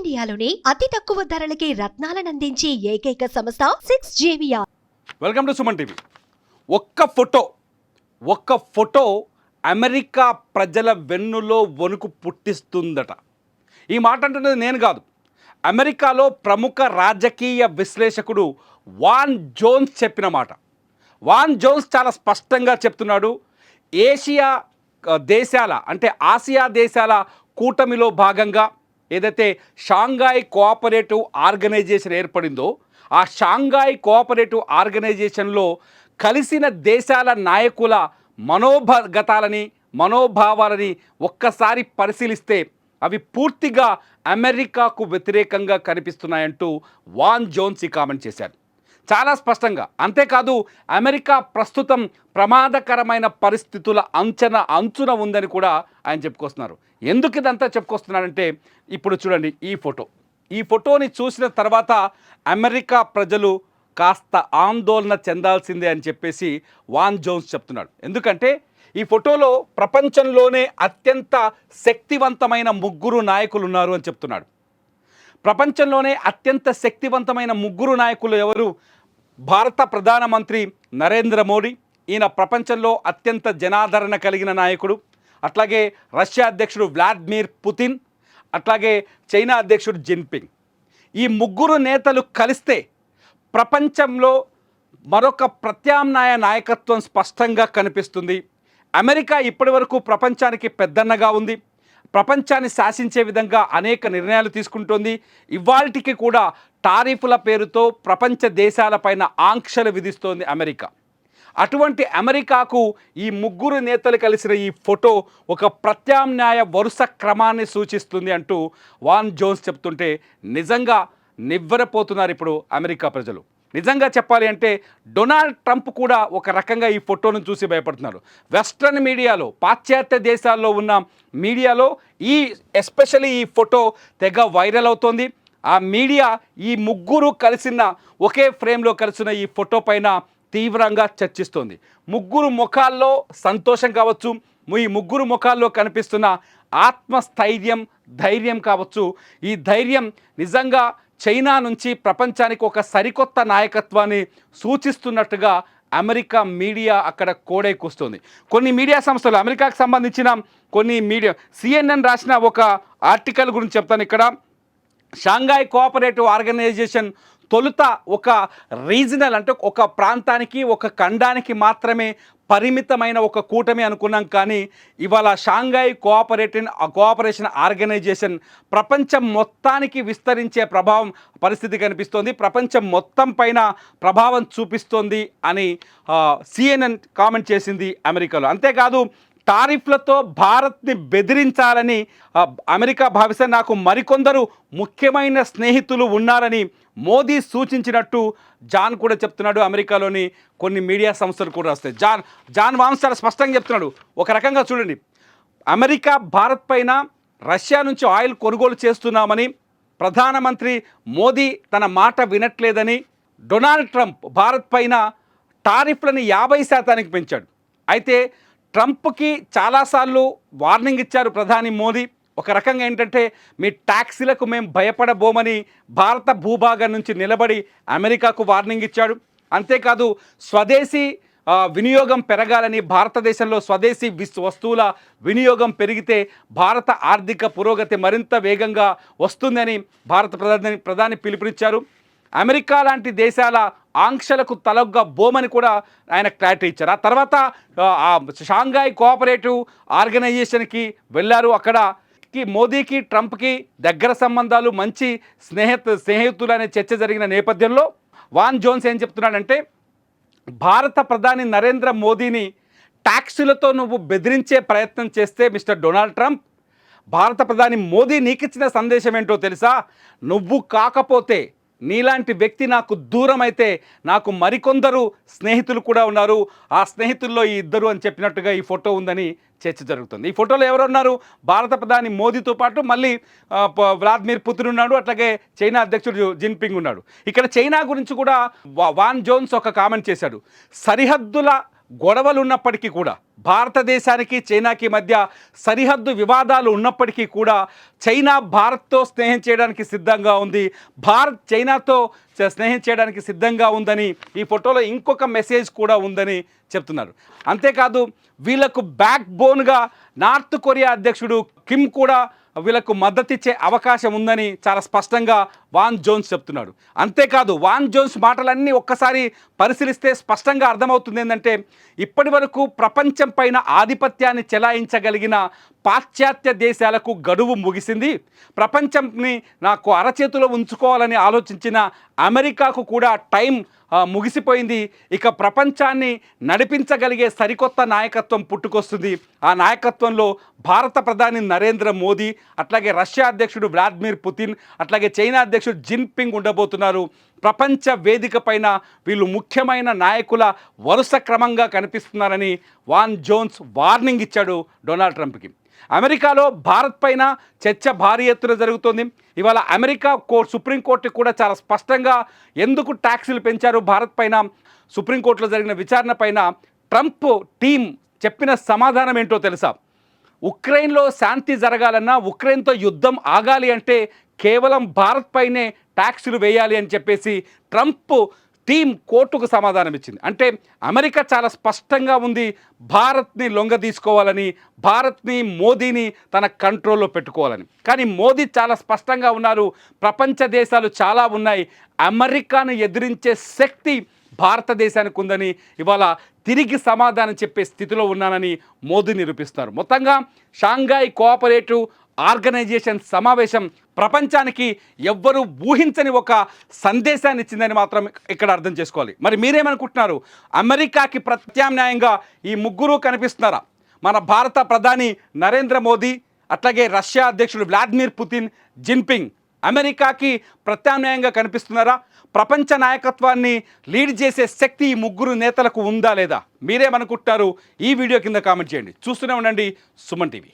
ఇండియాలోనే అతి తక్కువ ధరలకి రత్నాలనందించే ఏకైక సంస్థ 6JVR. Welcome to Suman TV. ఒక్క ఫోటో అమెరికా ప్రజల వెన్నులో వణుకు పుట్టిస్తుందట. ఈ మాట అంటున్నది నేను కాదు, అమెరికాలో ప్రముఖ రాజకీయ విశ్లేషకుడు వాన్ జోన్స్ చెప్పిన మాట. వాన్ జోన్స్ చాలా స్పష్టంగా చెప్తున్నాడు, ఏషియా దేశాల అంటే ఆసియా దేశాల కూటమిలో భాగంగా ఏదైతే షాంఘాయ్ కోఆపరేటివ్ ఆర్గనైజేషన్ ఏర్పడిందో ఆ షాంఘాయ్ కోఆపరేటివ్ ఆర్గనైజేషన్లో కలిసిన దేశాల నాయకుల మనోభావాలని ఒక్కసారి పరిశీలిస్తే అవి పూర్తిగా అమెరికాకు వ్యతిరేకంగా కనిపిస్తున్నాయంటూ వాన్ జోన్స్ ఈ కామెంట్ చేశారు చాలా స్పష్టంగా. అంతేకాదు, అమెరికా ప్రస్తుతం ప్రమాదకరమైన పరిస్థితుల అంచున ఉందని కూడా ఆయన చెప్పుకొస్తున్నారు. ఎందుకు ఇదంతా చెప్పుకొస్తున్నారంటే ఇప్పుడు చూడండి, ఈ ఫోటోని చూసిన తర్వాత అమెరికా ప్రజలు కాస్త ఆందోళన చెందాల్సిందే అని చెప్పేసి వాన్ జోన్స్ చెప్తున్నాడు. ఎందుకంటే ఈ ఫోటోలో ప్రపంచంలోనే అత్యంత శక్తివంతమైన ముగ్గురు నాయకులు ఉన్నారు అని చెప్తున్నాడు. ప్రపంచంలోనే అత్యంత శక్తివంతమైన ముగ్గురు నాయకులు ఎవరు? భారత ప్రధానమంత్రి నరేంద్ర మోడీ, ఈయన ప్రపంచంలో అత్యంత జనాదరణ కలిగిన నాయకుడు. అట్లాగే రష్యా అధ్యక్షుడు వ్లాదిమిర్ పుతిన్, అట్లాగే చైనా అధ్యక్షుడు జిన్పింగ్. ఈ ముగ్గురు నేతలు కలిస్తే ప్రపంచంలో మరొక ప్రత్యామ్నాయ నాయకత్వం స్పష్టంగా కనిపిస్తుంది. అమెరికా ఇప్పటి వరకు ప్రపంచానికి పెద్దన్నగా ఉంది, ప్రపంచాన్ని శాసించే విధంగా అనేక నిర్ణయాలు తీసుకుంటోంది. ఇవాల్టికి కూడా టారిఫ్ల పేరుతో ప్రపంచ దేశాలపైన ఆంక్షలు విధిస్తోంది అమెరికా. అటువంటి అమెరికాకు ఈ ముగ్గురు నేతలు కలిసిన ఈ ఫోటో ఒక ప్రత్యామ్నాయ వరుస క్రమాన్ని సూచిస్తుంది అంటూ వాన్ జోన్స్ చెప్తుంటే నిజంగా నివ్వెరపోతున్నారు ఇప్పుడు అమెరికా ప్రజలు. నిజంగా చెప్పాలి అంటే డొనాల్డ్ ట్రంప్ కూడా ఒక రకంగా ఈ ఫోటోను చూసి భయపడుతున్నారు. వెస్ట్రన్ మీడియాలో, పాశ్చాత్య దేశాల్లో ఉన్న మీడియాలో ఎస్పెషల్లీ ఈ ఫోటో తెగ వైరల్ అవుతోంది. ఆ మీడియా ఈ ముగ్గురు కలిసిన ఒకే ఫ్రేమ్లో కలిసిన ఈ ఫోటో పైన తీవ్రంగా చర్చిస్తోంది. ముగ్గురు ముఖాల్లో సంతోషం కావచ్చు, ఈ ముగ్గురు ముఖాల్లో కనిపిస్తున్న ఆత్మస్థైర్యం, ధైర్యం కావచ్చు. ఈ ధైర్యం నిజంగా చైనా నుంచి ప్రపంచానికి ఒక సరికొత్త నాయకత్వాన్ని సూచిస్తున్నట్టుగా అమెరికా మీడియా అక్కడ కోడై కూస్తుంది. కొన్ని మీడియా సంస్థలు, అమెరికాకు సంబంధించిన కొన్ని మీడియా, CNN రాసిన ఒక ఆర్టికల్ గురించి చెప్తాను ఇక్కడ. షాంఘాయ్ కోఆపరేటివ్ ఆర్గనైజేషన్ తొలుత ఒక రీజనల్ అంటే ఒక ప్రాంతానికి, ఒక ఖండానికి మాత్రమే పరిమితమైన ఒక కూటమి అనుకున్నాం. కానీ ఇవాళ షాంఘాయ్ కోఆపరేషన్ ఆర్గనైజేషన్ ప్రపంచం మొత్తానికి విస్తరించే పరిస్థితి కనిపిస్తోంది, ప్రపంచం మొత్తం పైన ప్రభావం చూపిస్తోంది అని CNN కామెంట్ చేసింది అమెరికాలో. అంతేకాదు, టారిఫ్లతో భారత్ని బెదిరించాలని అమెరికా భావిస్తే నాకు మరికొందరు ముఖ్యమైన స్నేహితులు ఉన్నారని మోదీ సూచించినట్టు జాన్ కూడా చెప్తున్నాడు. అమెరికాలోని కొన్ని మీడియా సంస్థలు కూడా వస్తాయి. జాన్ వాన్స్ చాలా స్పష్టంగా చెప్తున్నాడు. ఒక రకంగా చూడండి, అమెరికా భారత్ పైన రష్యా నుంచి ఆయిల్ కొనుగోలు చేస్తున్నామని, ప్రధానమంత్రి మోదీ తన మాట వినట్లేదని, డొనాల్డ్ ట్రంప్ భారత్ పైన టారిఫ్లని 50% పెంచాడు. అయితే ట్రంప్కి చాలాసార్లు వార్నింగ్ ఇచ్చారు ప్రధాని మోదీ. ఒక రకంగా ఏంటంటే, మీ ట్యాక్సీలకు మేము భయపడబోమని భారత భూభాగం నుంచి నిలబడి అమెరికాకు వార్నింగ్ ఇచ్చాడు. అంతేకాదు, స్వదేశీ వినియోగం పెరగాలని, భారతదేశంలో స్వదేశీ వస్తువుల వినియోగం పెరిగితే భారత ఆర్థిక పురోగతి మరింత వేగంగా వస్తుందని భారత ప్రధాని పిలుపునిచ్చారు. అమెరికా లాంటి దేశాల ఆంక్షలకు తలొగ్గబోమని కూడా ఆయన క్లారిటీ ఇచ్చారు. ఆ తర్వాత షాంఘాయ్ కోఆపరేటివ్ ఆర్గనైజేషన్కి వెళ్ళారు. అక్కడ మోదీకి ట్రంప్కి దగ్గర సంబంధాలు, మంచి స్నేహితులు అనే చర్చ జరిగిన నేపథ్యంలో వాన్ జోన్స్ ఏం చెప్తున్నాడంటే, భారత ప్రధాని నరేంద్ర మోదీని ట్యాక్సులతో నువ్వు బెదిరించే ప్రయత్నం చేస్తే మిస్టర్ డొనాల్డ్ ట్రంప్, భారత ప్రధాని మోదీ నీకిచ్చిన సందేశం ఏంటో తెలుసా? నువ్వు కాకపోతే, నీలాంటి వ్యక్తి నాకు దూరం అయితే నాకు మరికొందరు స్నేహితులు కూడా ఉన్నారు, ఆ స్నేహితుల్లో ఈ ఇద్దరు అని చెప్పినట్టుగా ఈ ఫోటో ఉందని చర్చ జరుగుతుంది. ఈ ఫోటోలో ఎవరున్నారు? భారత ప్రధాని మోదీతో పాటు మళ్ళీ వ్లాదిమిర్ పుతిన్ ఉన్నాడు, అట్లాగే చైనా అధ్యక్షుడు జిన్పింగ్ ఉన్నాడు. ఇక్కడ చైనా గురించి కూడా వాన్ జోన్స్ ఒక కామెంట్ చేశాడు. సరిహద్దుల గొడవలు ఉన్నప్పటికీ కూడా, భారతదేశానికి చైనాకి మధ్య సరిహద్దు వివాదాలు ఉన్నప్పటికీ కూడా చైనా భారత్తో స్నేహం చేయడానికి సిద్ధంగా ఉంది, భారత్ చైనాతో స్నేహం చేయడానికి సిద్ధంగా ఉందని ఈ ఫోటోలో ఇంకొక మెసేజ్ కూడా ఉందని చెప్తున్నారు. అంతేకాదు వీళ్ళకు బ్యాక్ బోన్గా నార్త్ కొరియా అధ్యక్షుడు కిమ్ కూడా వీళ్ళకు మద్దతిచ్చే అవకాశం ఉందని చాలా స్పష్టంగా వాన్ జోన్స్ చెప్తున్నాడు. అంతేకాదు వాన్ జోన్స్ మాటలన్నీ ఒక్కసారి పరిశీలిస్తే స్పష్టంగా అర్థమవుతుంది ఏంటంటే, ఇప్పటి వరకు ప్రపంచం పైన ఆధిపత్యాన్ని చెలాయించగలిగిన పాశ్చాత్య దేశాలకు గడువు ముగిసింది, ప్రపంచంని నాకు అరచేతిలో ఉంచుకోవాలని ఆలోచించిన అమెరికాకు కూడా టైం ముగిసిపోయింది, ఇక ప్రపంచాన్ని నడిపించగలిగే సరికొత్త నాయకత్వం పుట్టుకొస్తుంది, ఆ నాయకత్వంలో భారత ప్రధాని నరేంద్ర మోదీ, అట్లాగే రష్యా అధ్యక్షుడు వ్లాదిమిర్ పుతిన్, అట్లాగే చైనా అధ్యక్షుడు జిన్పింగ్ ఉండబోతున్నారు. ప్రపంచ వేదిక పైన వీళ్ళు ముఖ్యమైన నాయకుల వరుస క్రమంగా కనిపిస్తున్నారని వాన్ జోన్స్ వార్నింగ్ ఇచ్చాడు డొనాల్డ్ ట్రంప్కి. అమెరికాలో భారత్ పైన చర్చ భారీ ఎత్తున జరుగుతుంది. ఇవాళ అమెరికా సుప్రీంకోర్టు కూడా చాలా స్పష్టంగా ఎందుకు ట్యాక్సులు పెంచారు భారత్ పైన, సుప్రీంకోర్టులో జరిగిన విచారణ పైన ట్రంప్ టీం చెప్పిన సమాధానం ఏంటో తెలుసా? ఉక్రెయిన్లో శాంతి జరగాలన్నా, ఉక్రెయిన్తో యుద్ధం ఆగాలి అంటే కేవలం భారత్ పైనే ట్యాక్సులు వేయాలి అని చెప్పేసి ట్రంప్ టీం కోర్టుకు సమాధానం ఇచ్చింది. అంటే అమెరికా చాలా స్పష్టంగా ఉంది భారత్ని లొంగ తీసుకోవాలని, భారత్ని మోదీని తన కంట్రోల్లో పెట్టుకోవాలని. కానీ మోదీ చాలా స్పష్టంగా ఉన్నారు, ప్రపంచ దేశాలు చాలా ఉన్నాయి, అమెరికాను ఎదిరించే శక్తి భారతదేశానికి ఉందని ఇవాళ తిరిగి సమాధానం చెప్పే స్థితిలో ఉన్నానని మోదీ నిరూపిస్తున్నారు. మొత్తంగా షాంఘాయ్ కోఆపరేటివ్ ఆర్గనైజేషన్ సమావేశం ప్రపంచానికి ఎవ్వరూ ఊహించని ఒక సందేశాన్ని ఇచ్చిందని మాత్రం ఇక్కడ అర్థం చేసుకోవాలి. మరి మీరేమనుకుంటున్నారు? అమెరికాకి ప్రత్యామ్నాయంగా ఈ ముగ్గురు కనిపిస్తున్నారా? మన భారత ప్రధాని నరేంద్ర మోదీ, అట్లాగే రష్యా అధ్యక్షుడు వ్లాదిమిర్ పుతిన్, జిన్పింగ్ అమెరికాకి ప్రత్యామ్నాయంగా కనిపిస్తున్నారా? ప్రపంచ నాయకత్వాన్ని లీడ్ చేసే శక్తి ఈ ముగ్గురు నేతలకు ఉందా లేదా? మీరేమనుకుంటున్నారు? ఈ వీడియో కింద కామెంట్ చేయండి. చూస్తూనే ఉండండి సుమన్ టీవీ.